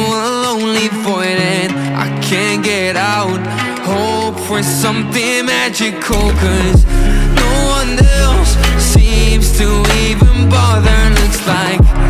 a lonely void and I can't get out. Hope for something magical, cause no one else seems to even bother. Looks like